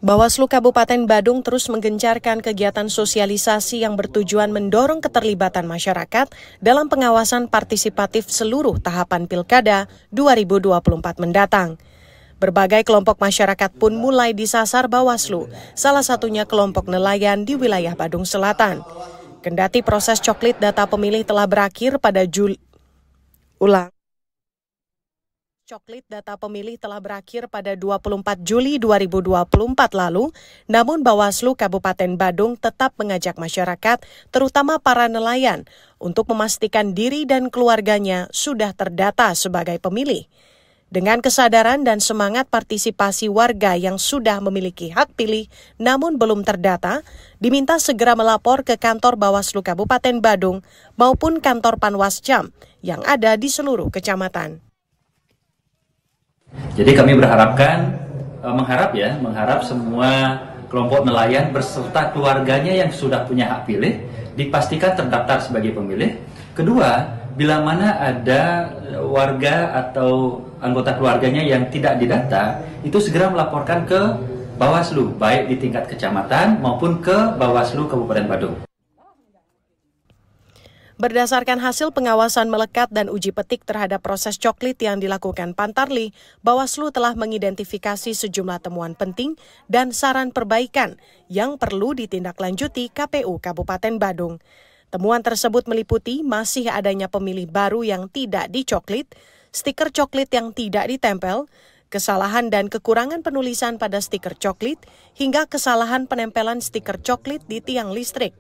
Bawaslu Kabupaten Badung terus menggencarkan kegiatan sosialisasi yang bertujuan mendorong keterlibatan masyarakat dalam pengawasan partisipatif seluruh tahapan Pilkada 2024 mendatang. Berbagai kelompok masyarakat pun mulai disasar Bawaslu, salah satunya kelompok nelayan di wilayah Badung Selatan. Kendati proses coklit data pemilih telah berakhir pada Coklit data pemilih telah berakhir pada 24 Juli 2024 lalu, namun Bawaslu Kabupaten Badung tetap mengajak masyarakat, terutama para nelayan, untuk memastikan diri dan keluarganya sudah terdata sebagai pemilih. Dengan kesadaran dan semangat partisipasi warga yang sudah memiliki hak pilih namun belum terdata, diminta segera melapor ke kantor Bawaslu Kabupaten Badung maupun kantor Panwascam yang ada di seluruh kecamatan. Jadi kami mengharap semua kelompok nelayan beserta keluarganya yang sudah punya hak pilih dipastikan terdaftar sebagai pemilih. Kedua, bila mana ada warga atau anggota keluarganya yang tidak didata, itu segera melaporkan ke Bawaslu, baik di tingkat kecamatan maupun ke Bawaslu Kabupaten Badung. Berdasarkan hasil pengawasan melekat dan uji petik terhadap proses coklit yang dilakukan Pantarlih, Bawaslu telah mengidentifikasi sejumlah temuan penting dan saran perbaikan yang perlu ditindaklanjuti KPU Kabupaten Badung. Temuan tersebut meliputi masih adanya pemilih baru yang tidak dicoklit, stiker coklit yang tidak ditempel, kesalahan dan kekurangan penulisan pada stiker coklit, hingga kesalahan penempelan stiker coklit di tiang listrik.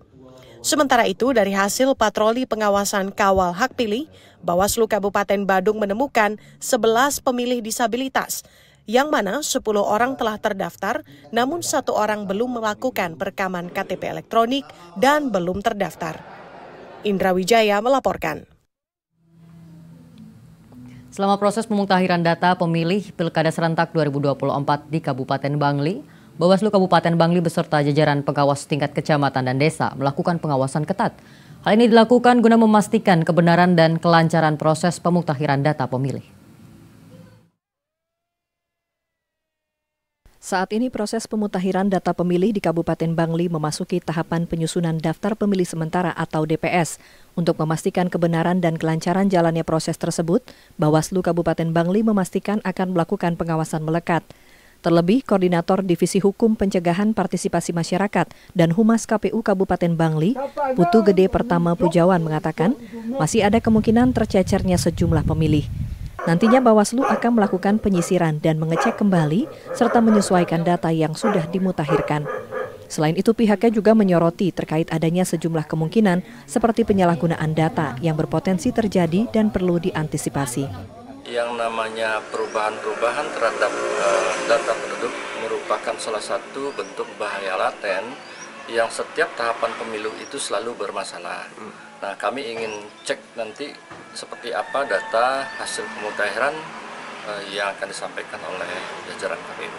Sementara itu, dari hasil patroli pengawasan kawal hak pilih, Bawaslu Kabupaten Badung menemukan 11 pemilih disabilitas, yang mana 10 orang telah terdaftar, namun 1 orang belum melakukan perekaman KTP elektronik dan belum terdaftar. Indra Wijaya melaporkan. Selama proses pemutahiran data pemilih Pilkada serentak 2024 di Kabupaten Bangli, Bawaslu Kabupaten Bangli beserta jajaran pengawas tingkat kecamatan dan desa melakukan pengawasan ketat. Hal ini dilakukan guna memastikan kebenaran dan kelancaran proses pemutahiran data pemilih. Saat ini proses pemutakhiran data pemilih di Kabupaten Bangli memasuki tahapan penyusunan daftar pemilih sementara atau DPS. Untuk memastikan kebenaran dan kelancaran jalannya proses tersebut, Bawaslu Kabupaten Bangli memastikan akan melakukan pengawasan melekat. Terlebih, Koordinator Divisi Hukum Pencegahan Partisipasi Masyarakat dan Humas KPU Kabupaten Bangli, Putu Gede Pertama Pujawan mengatakan, masih ada kemungkinan tercecernya sejumlah pemilih. Nantinya Bawaslu akan melakukan penyisiran dan mengecek kembali serta menyesuaikan data yang sudah dimutakhirkan. Selain itu, pihaknya juga menyoroti terkait adanya sejumlah kemungkinan seperti penyalahgunaan data yang berpotensi terjadi dan perlu diantisipasi. Yang namanya perubahan-perubahan terhadap data penduduk merupakan salah satu bentuk bahaya laten yang setiap tahapan pemilu itu selalu bermasalah. Nah, kami ingin cek nanti seperti apa data hasil pemutakhiran yang akan disampaikan oleh jajaran KPU.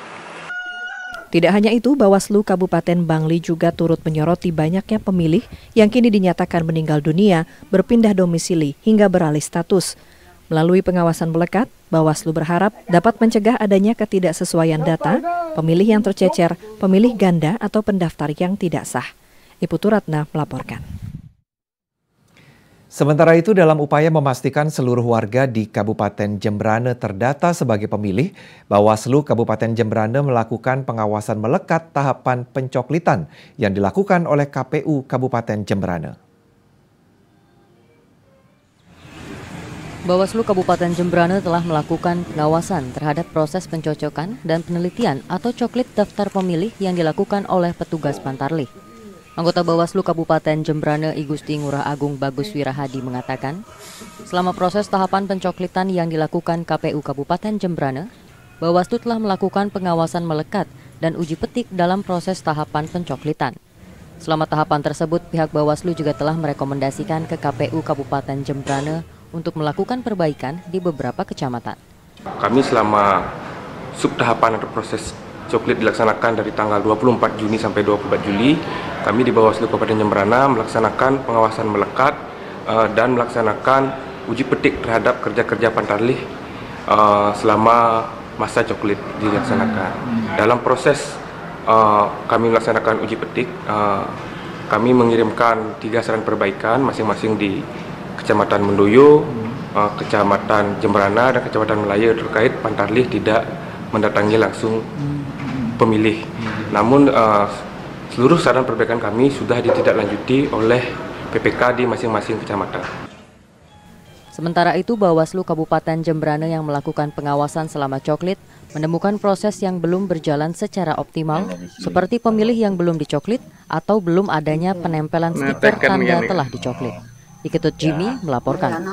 Tidak hanya itu, Bawaslu Kabupaten Bangli juga turut menyoroti banyaknya pemilih yang kini dinyatakan meninggal dunia, berpindah domisili hingga beralih status. Melalui pengawasan melekat, Bawaslu berharap dapat mencegah adanya ketidaksesuaian data, pemilih yang tercecer, pemilih ganda atau pendaftar yang tidak sah. Ibu Turatna melaporkan. Sementara itu, dalam upaya memastikan seluruh warga di Kabupaten Jembrane terdata sebagai pemilih, Bawaslu Kabupaten Jembrane melakukan pengawasan melekat tahapan pencoklitan yang dilakukan oleh KPU Kabupaten Jembrane. Bawaslu Kabupaten Jembrane telah melakukan pengawasan terhadap proses pencocokan dan penelitian atau coklit daftar pemilih yang dilakukan oleh petugas Pantarlih. Anggota Bawaslu Kabupaten Jembrane I Gusti Ngurah Agung Bagus Wirahadi mengatakan, selama proses tahapan pencoklitan yang dilakukan KPU Kabupaten Jembrane, Bawaslu telah melakukan pengawasan melekat dan uji petik dalam proses tahapan pencoklitan. Selama tahapan tersebut, pihak Bawaslu juga telah merekomendasikan ke KPU Kabupaten Jembrane untuk melakukan perbaikan di beberapa kecamatan. Kami selama subtahapan atau proses coklit dilaksanakan dari tanggal 24 Juni sampai 24 Juli, kami di Bawaslu Kabupaten Jembrane melaksanakan pengawasan melekat dan melaksanakan uji petik terhadap kerja-kerja Pantarlih selama masa coklit dilaksanakan. Dalam proses kami melaksanakan uji petik, kami mengirimkan 3 saran perbaikan masing-masing di Kecamatan Mendoyo, Kecamatan Jembrane, dan Kecamatan Melaya terkait Pantarlih tidak mendatangi langsung pemilih. Namun seluruh saran perbaikan kami sudah ditindaklanjuti oleh PPK di masing-masing kecamatan. Sementara itu, Bawaslu Kabupaten Jembrane yang melakukan pengawasan selama coklit menemukan proses yang belum berjalan secara optimal, seperti pemilih yang belum dicoklit atau belum adanya penempelan stiker tanda telah dicoklit. Iketut Jimmy melaporkan.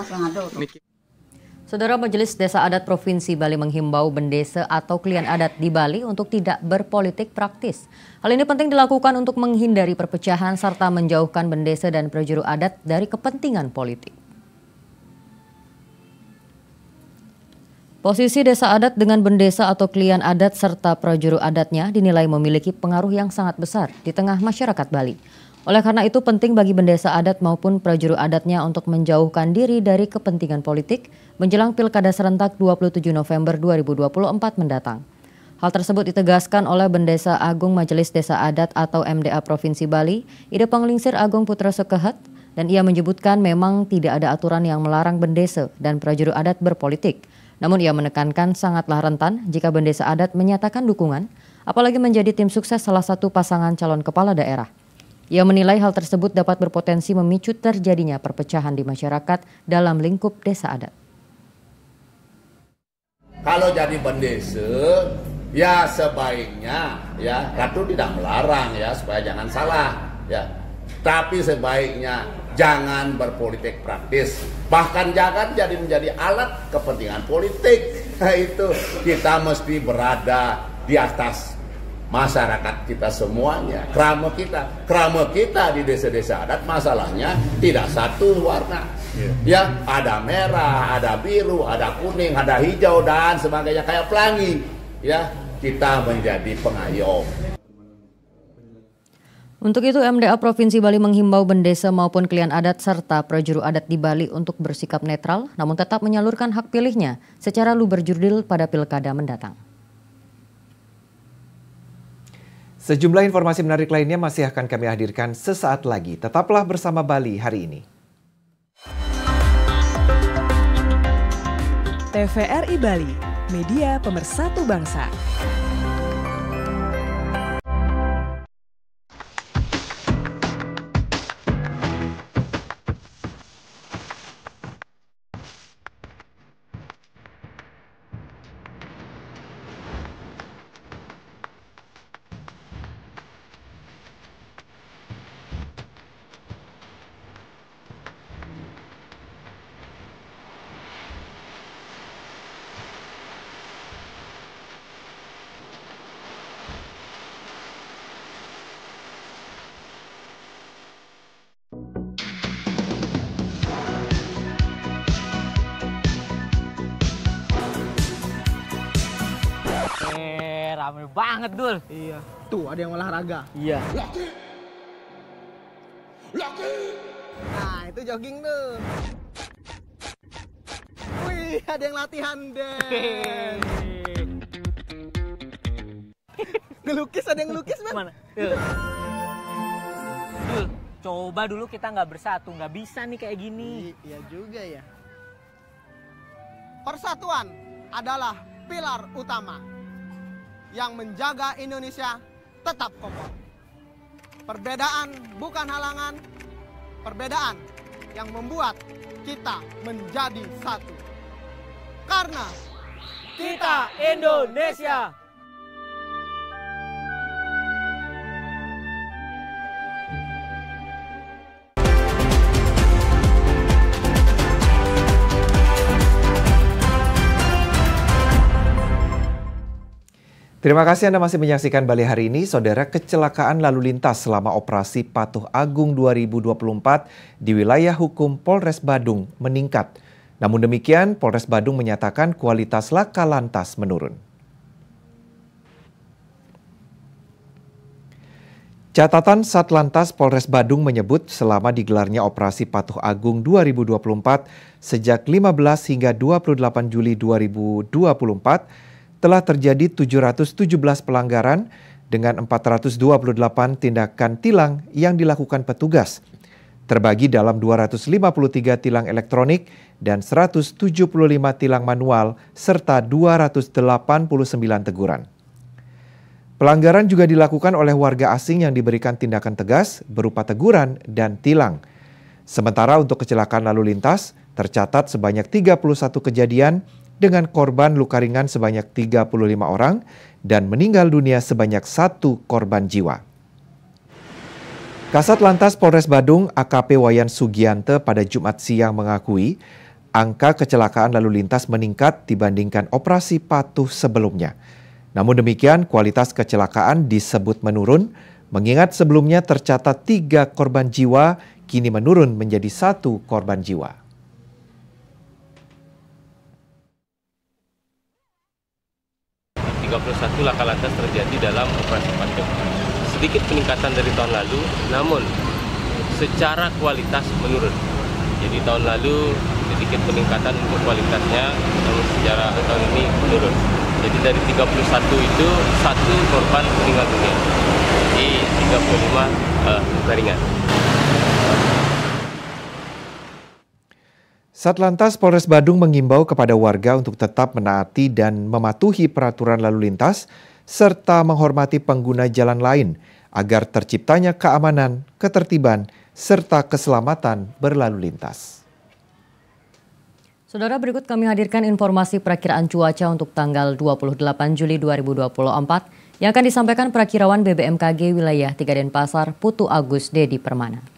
Saudara, Majelis Desa Adat Provinsi Bali menghimbau bendesa atau klien adat di Bali untuk tidak berpolitik praktis. Hal ini penting dilakukan untuk menghindari perpecahan serta menjauhkan bendesa dan prajuru adat dari kepentingan politik. Posisi desa adat dengan bendesa atau klien adat serta prajuru adatnya dinilai memiliki pengaruh yang sangat besar di tengah masyarakat Bali. Oleh karena itu penting bagi bendesa adat maupun prajuru adatnya untuk menjauhkan diri dari kepentingan politik menjelang Pilkada serentak 27 November 2024 mendatang. Hal tersebut ditegaskan oleh Bendesa Agung Majelis Desa Adat atau MDA Provinsi Bali, Ide Panglingsir Agung Putra Sekehat, dan ia menyebutkan memang tidak ada aturan yang melarang bendesa dan prajuru adat berpolitik. Namun ia menekankan sangatlah rentan jika bendesa adat menyatakan dukungan, apalagi menjadi tim sukses salah satu pasangan calon kepala daerah. Ia menilai hal tersebut dapat berpotensi memicu terjadinya perpecahan di masyarakat dalam lingkup desa adat. Kalau jadi bendesa, ya sebaiknya ya Ratu tidak melarang ya supaya jangan salah ya. Tapi sebaiknya jangan berpolitik praktis. Bahkan jangan menjadi alat kepentingan politik. Nah, itu kita mesti berada di atas masyarakat kita semuanya, krama kita di desa-desa adat masalahnya tidak satu warna, ya ada merah, ada biru, ada kuning, ada hijau dan sebagainya kayak pelangi, ya kita menjadi pengayom. Untuk itu MDA Provinsi Bali menghimbau bendesa maupun klien adat serta prajuru adat di Bali untuk bersikap netral, namun tetap menyalurkan hak pilihnya secara luber jurdil pada pilkada mendatang. Sejumlah informasi menarik lainnya masih akan kami hadirkan sesaat lagi. Tetaplah bersama Bali hari ini. TVRI Bali, media pemersatu bangsa. Rame banget, Dul. Iya. Tuh, ada yang olahraga. Iya. Laki! Nah, itu jogging tuh. Wih, ada yang latihan deh. Ngelukis, ada yang ngelukis, Bang. Mana? Dul, coba dulu kita nggak bersatu. Nggak bisa nih kayak gini. Iya juga ya. Persatuan adalah pilar utama yang menjaga Indonesia tetap kokoh. Perbedaan bukan halangan, perbedaan yang membuat kita menjadi satu. Karena kita Indonesia. Terima kasih Anda masih menyaksikan Bali hari ini. Saudara, kecelakaan lalu lintas selama operasi Patuh Agung 2024 di wilayah hukum Polres Badung meningkat. Namun demikian, Polres Badung menyatakan kualitas laka lantas menurun. Catatan Satlantas Polres Badung menyebut selama digelarnya operasi Patuh Agung 2024 sejak 15 hingga 28 Juli 2024, telah terjadi 717 pelanggaran dengan 428 tindakan tilang yang dilakukan petugas, terbagi dalam 253 tilang elektronik dan 175 tilang manual serta 289 teguran. Pelanggaran juga dilakukan oleh warga asing yang diberikan tindakan tegas berupa teguran dan tilang. Sementara untuk kecelakaan lalu lintas, tercatat sebanyak 31 kejadian dengan korban luka ringan sebanyak 35 orang dan meninggal dunia sebanyak 1 korban jiwa. Kasat Lantas Polres Badung AKP Wayan Sugiante pada Jumat siang mengakui angka kecelakaan lalu lintas meningkat dibandingkan operasi Patuh sebelumnya. Namun demikian, kualitas kecelakaan disebut menurun, mengingat sebelumnya tercatat 3 korban jiwa, kini menurun menjadi 1 korban jiwa. Laka lantas terjadi dalam operasi Patuh. Sedikit peningkatan dari tahun lalu, namun secara kualitas menurun. Jadi tahun lalu sedikit peningkatan untuk kualitasnya, namun secara tahun ini menurun. Jadi dari 31 itu 1 korban meninggal dunia, jadi 35 luka ringan. Satlantas Polres Badung mengimbau kepada warga untuk tetap menaati dan mematuhi peraturan lalu lintas serta menghormati pengguna jalan lain agar terciptanya keamanan, ketertiban, serta keselamatan berlalu lintas. Saudara, berikut kami hadirkan informasi perakiraan cuaca untuk tanggal 28 Juli 2024 yang akan disampaikan perakirawan BBMKG wilayah 3 Denpasar, Putu Agus Dedi Permana.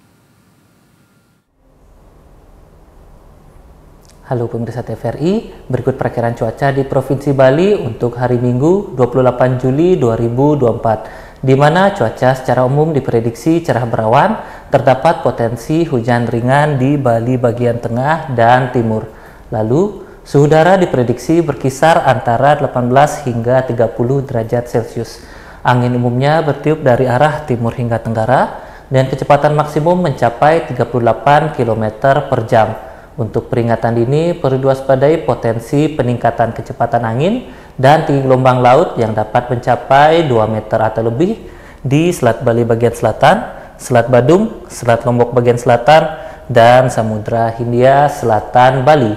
Halo pemirsa TVRI, berikut perakiraan cuaca di Provinsi Bali untuk hari Minggu 28 Juli 2024, di mana cuaca secara umum diprediksi cerah berawan, terdapat potensi hujan ringan di Bali bagian tengah dan timur. Lalu, suhu udara diprediksi berkisar antara 18 hingga 30 derajat Celcius. Angin umumnya bertiup dari arah timur hingga tenggara, dan kecepatan maksimum mencapai 38 km per jam. Untuk peringatan dini perlu diwaspadai potensi peningkatan kecepatan angin dan tinggi gelombang laut yang dapat mencapai 2 meter atau lebih di Selat Bali bagian selatan, Selat Badung, Selat Lombok bagian selatan, dan Samudra Hindia Selatan Bali.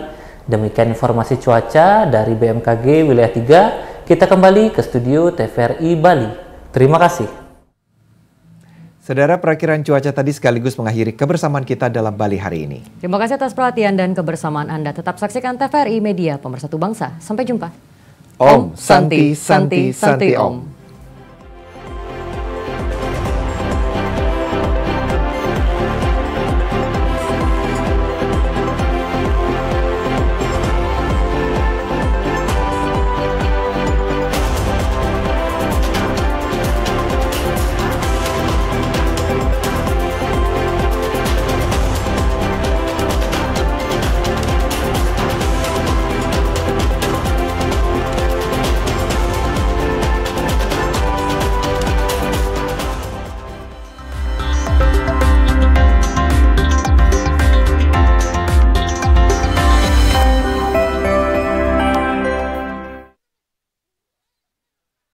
Demikian informasi cuaca dari BMKG Wilayah 3. Kita kembali ke studio TVRI Bali. Terima kasih. Saudara, perakiran cuaca tadi sekaligus mengakhiri kebersamaan kita dalam Bali hari ini. Terima kasih atas perhatian dan kebersamaan Anda. Tetap saksikan TVRI Media Pemersatu Bangsa. Sampai jumpa. Om Santi Santi Santi Om.